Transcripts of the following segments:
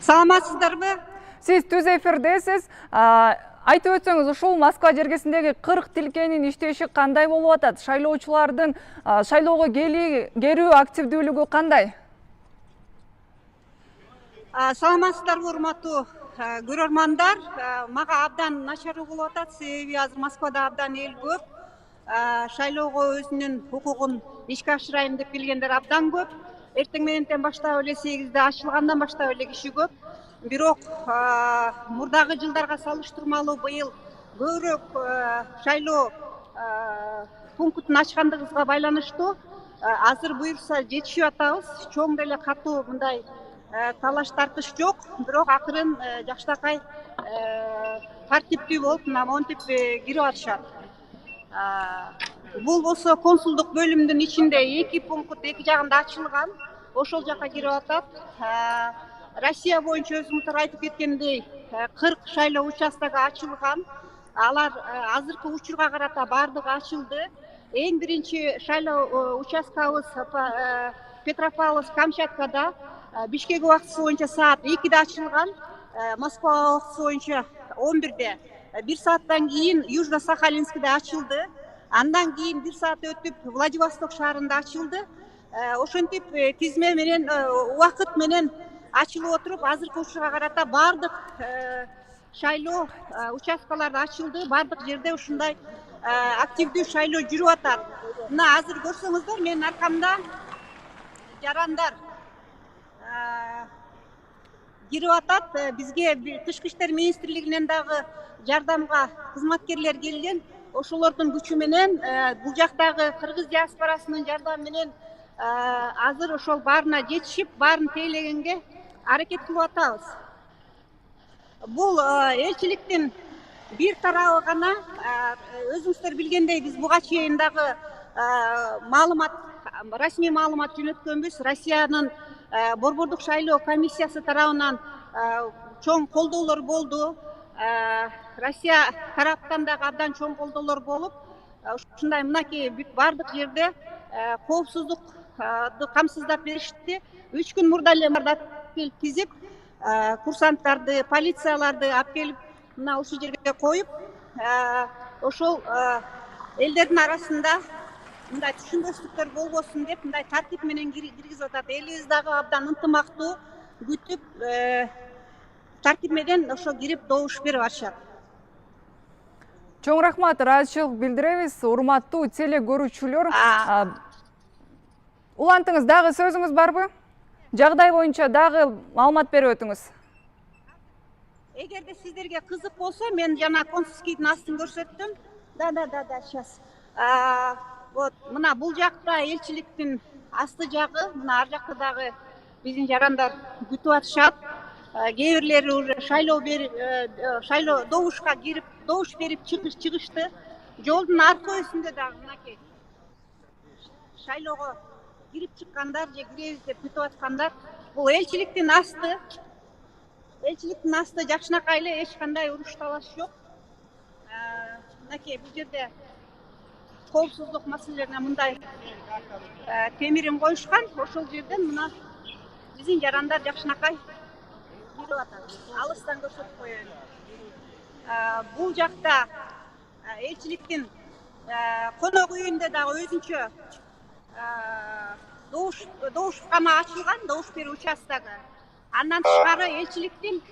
Саламатсыздарбы? Сиз түз эфирдесиз. Айтып өтсөңүз, ушул Москва жергесиндеги 40 тилкенин иштеши кандай болуп атат? Шайлоочулардын шайлоого келүү активдүүлүгү кандай? Саламатсыздарбы, урматтуу көрөрмандар? Мага абдан начар болуп атат, себеби азыр Москвада абдан эл көп. Шайлоого өзүнүн укугун ишке ашырайын деп келгендер абдан көп. Эртең мененден баштап эле 8-де ачылгандан баштап эле киши көп. Бирок мурдагы жылдарга салыштырмалуу быйыл көбүрөөк шайлоо пунктун ачкандыгыбызга байланыштуу азыр буюрса жетишип атабыз. Чоң деле катуу мындай талаш тартыш жок, бирок акырын жакшынакай тартиптүү болуп монтип кирип атышат. Бул болсо консулдук бөлүмдүн ичинде 2 пункт эки жагында ачылган. Ошол жака кирип атат. Россия боюнча өзүңүздөр айтып кеткендей 40 шайлоо участогу ачылган. Алар азыркы учурга карата бардыгы ачылды. Эң биринчи шайлоо участкабыз Петропавловск-Камчаткада Бишкек убактысы боюнча саат 2-де ачылган. Москва убактысы боюнча 11-де. 1 сааттан кийин Южно-Сахалинскиде ачылды. Андан кийин 1 саат өтүп Владивосток шаарында ачылды. Ошентип тизме менен убакыт менен ачылып отуруп, азыркы учурга карата бардык шайлоо участкалары ачылды. Бардык жерде ушундай активдүү шайлоо жүрүп атат. Мына азыр көрсөңүздөр, менин аркамда жарандар кирип атат. Бизге Тышкы иштер министрлигинен дагы жардамга кызматкерлер келген. Ошолордун күчү менен, бул жактагы кыргыз диаспорасынын жардамы менен азыр ошол баарына жетишип, баарын тейлегенге аракет кылып атабыз. Бул элчиликтин бир тарабы гана. Өзүңүздөр билгендей, биз буга чейин дагы расмий маалымат жөнөткөнбүз. Россиянын борбордук шайлоо комиссиясы тарабынан чоң колдоолор болду. Россия тараптан дагы абдан чоң колдоолор болуп, ушундай мынакей бардык жерде коопсуздук камсыздап беришти. 3 күн мурда эле тизип, курсанттарды, полицияларды алып келип, мына ушул жерге коюп, ошол элдердин арасында мындай түшүнбөстүктөр болбосун деп, мындай тартип менен киргизип атат. Элибиз дагы абдан ынтымактуу, күтүп, тартип менен ошо кирип добуш берип атышат. Чоң рахмат, ыраазычылык билдиребиз, урматтуу теле көрүүчүлөр. Улантыңыз, дагы сөзүңүз барбы? Жагдай боюнча дагы маалымат берип өтүңүз. Эгерде сиздерге кызык болсо, мен жана консульскийдин астын көрсөттүм. Да, сейчас. Вот, мына бул жакта элчиликтин асты жагы, мына ар жакта дагы биздин жарандар күтүп атышат. Кээ бирлери уже шайлоо добушка кирип, добуш берип чыгышты. Жолдун аркы өсүндө дагы мынакей шайлоого кирип чыккандар же киребиз деп күтүп аткандар. Бул элчиликтин асты. Элчиликтин асты жакшынакай эле, эч кандай уруш талаш жок. Мынакей бул жерде коопсуздук маселелерине мындай темирин коюшкан. Ошол жерден мына биздин жарандар жакшынакай кирип атат. Алыстан көрсөтүп коеюн. Бул жакта элчиликтин конок үйүндө дагы өзүнчө добушкана ачылган, добуш берүү участогу. Андан тышкары элчиликтин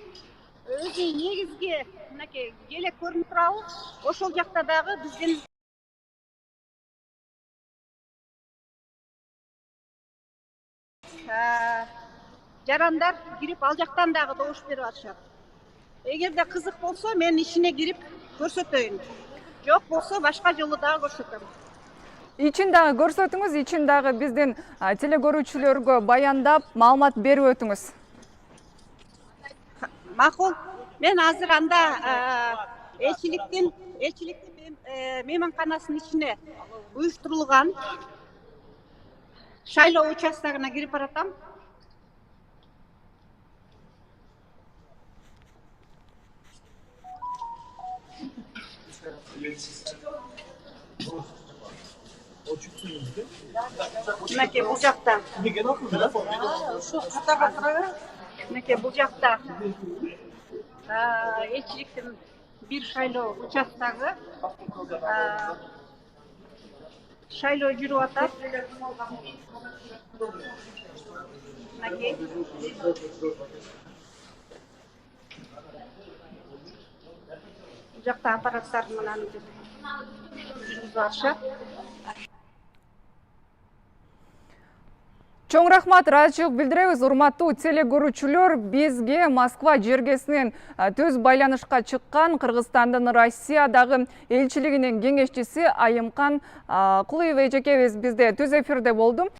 өзү негизги мынакей желек көрүнүп турабы? Ошол жакта дагы биздин жарандар кирип, ал жактан дагы добуш берип атышат. Эгерде кызык болсо, мен ичине кирип көрсөтөйүн. Жок болсо, башка жолу дагы көрсөтөм. Ичин дагы көрсөтүңүз, ичин дагы биздин теле көрүүчүлөргө баяндап, маалымат берип өтүңүз. Макул. Мен азыр анда элчиликтин мейманканасынын ичине уюштурулган шайлоо участогуна кирип баратам. Мынакей бул жакта. Ошо катага тура бер. Мынакей бул жакта элчиликтин бир шайлоо участогу шайлоо жүрүп атат. Мынакей. Бул жакта аппараттар менен жүргүзүп атышат. Чоң рахмат, ыраазычылык билдиребиз. Урматтуу телекөрүүчүлөр, бизге Москва жергесинен төз байланышка чыккан Кыргызстандын Россиядагы элчилигинин кеңешчиси Айымкан Кулуева эжекебиз бизде төз эфирде болду.